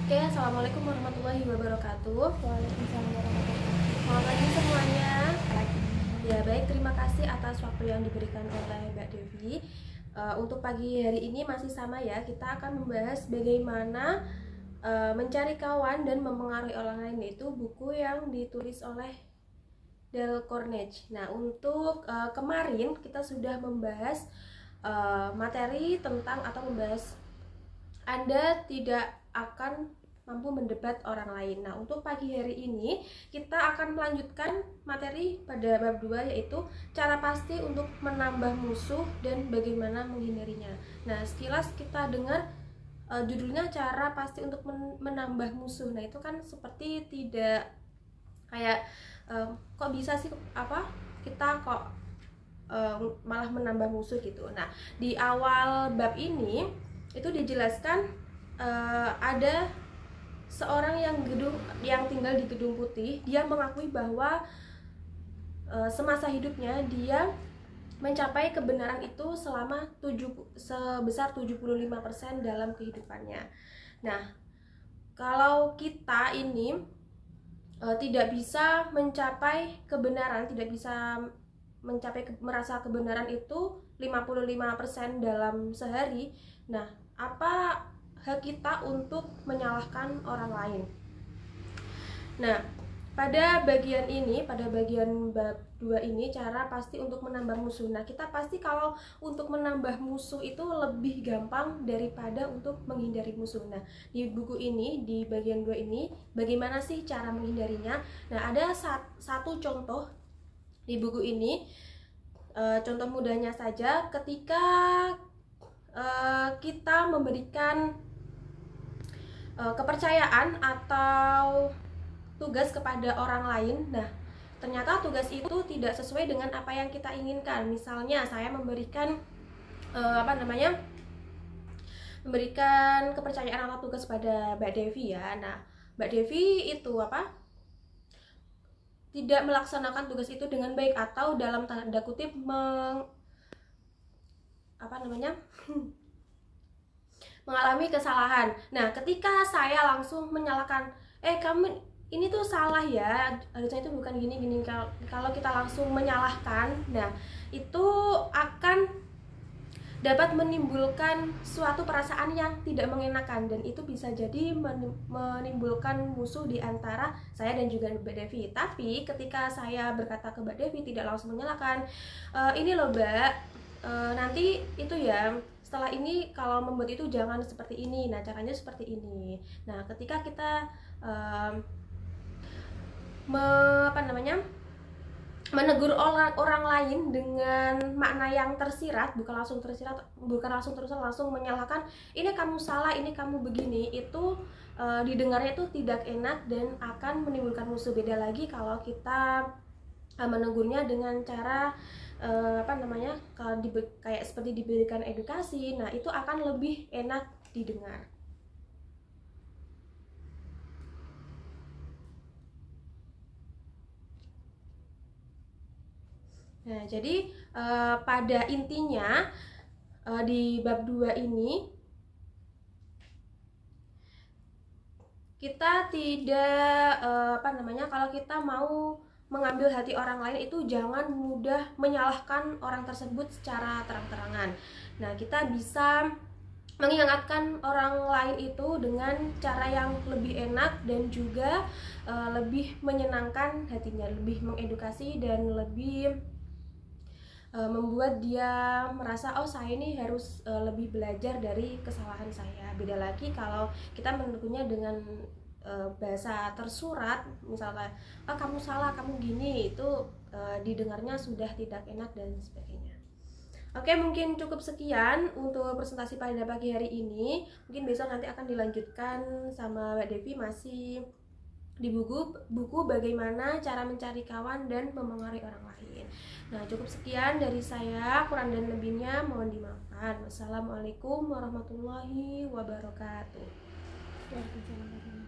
Oke, assalamualaikum warahmatullahi wabarakatuh. Waalaikumsalam warahmatullahi wabarakatuh. Selamat pagi semuanya. Lagi. Ya baik, terima kasih atas waktu yang diberikan oleh Mbak Devi. Untuk pagi hari ini masih sama ya, kita akan membahas bagaimana mencari kawan dan mempengaruhi orang lain, yaitu buku yang ditulis oleh Dale Carnegie. Nah, untuk kemarin kita sudah membahas materi tentang atau membahas Anda tidak akan mampu mendebat orang lain. Nah, untuk pagi hari ini kita akan melanjutkan materi pada bab 2, yaitu cara pasti untuk menambah musuh dan bagaimana menghindarinya. Nah, sekilas kita dengar judulnya cara pasti untuk menambah musuh. Nah, itu kan seperti tidak kayak kok bisa sih kita kok malah menambah musuh gitu. Nah, di awal bab ini itu dijelaskan ada seorang yang tinggal di Gedung Putih. Dia mengakui bahwa semasa hidupnya dia mencapai kebenaran itu sebesar 75% dalam kehidupannya. Nah, kalau kita ini tidak bisa mencapai kebenaran, tidak bisa merasa kebenaran itu 55% dalam sehari. Nah, apa hak kita untuk menyalahkan orang lain? Nah, pada bagian bab 2 ini, cara pasti untuk menambah musuh. Nah, kita pasti kalau untuk menambah musuh itu lebih gampang daripada untuk menghindari musuh. Nah, di buku ini, di bagian 2 ini, bagaimana sih cara menghindarinya? Nah, ada satu contoh di buku ini. Contoh mudahnya saja, ketika kita memberikan kepercayaan atau tugas kepada orang lain. Nah, ternyata tugas itu tidak sesuai dengan apa yang kita inginkan. Misalnya saya memberikan memberikan kepercayaan atau tugas pada Mbak Devi ya. Nah, Mbak Devi itu tidak melaksanakan tugas itu dengan baik, atau dalam tanda kutip mengalami kesalahan. Nah, ketika saya langsung menyalahkan, kamu ini tuh salah ya, harusnya itu bukan gini. Kalau kita langsung menyalahkan, nah itu akan dapat menimbulkan suatu perasaan yang tidak mengenakan, dan itu bisa jadi menimbulkan musuh di antara saya dan juga Mbak Devi. Tapi ketika saya berkata ke Mbak Devi, tidak langsung menyalahkan, ini loh Mbak, nanti itu ya, setelah ini kalau membuat itu jangan seperti ini, nah caranya seperti ini. Nah, ketika kita menegur orang lain dengan makna yang tersirat, bukan langsung terus langsung menyalahkan, ini kamu salah, ini kamu begini, itu didengarnya itu tidak enak dan akan menimbulkan musuh. Beda lagi kalau kita menegurnya dengan cara kalau kayak seperti diberikan edukasi, nah itu akan lebih enak didengar. Nah, jadi pada intinya di bab 2 ini kita tidak kalau kita mau mengambil hati orang lain itu jangan mudah menyalahkan orang tersebut secara terang-terangan. Nah, kita bisa mengingatkan orang lain itu dengan cara yang lebih enak dan juga lebih menyenangkan hatinya, lebih mengedukasi dan lebih membuat dia merasa, oh saya ini harus lebih belajar dari kesalahan saya. Beda lagi kalau kita menegurnya dengan bahasa tersurat, misalnya kamu salah, kamu gini, itu didengarnya sudah tidak enak dan sebagainya. Oke, mungkin cukup sekian untuk presentasi pada pagi hari ini. Mungkin besok nanti akan dilanjutkan sama Mbak Devi masih di buku bagaimana cara mencari kawan dan mempengaruhi orang lain. Nah, cukup sekian dari saya, kurang dan lebihnya mohon dimaafkan. Wassalamualaikum warahmatullahi wabarakatuh. Waalaikumsalam warahmatullahi wabarakatuh.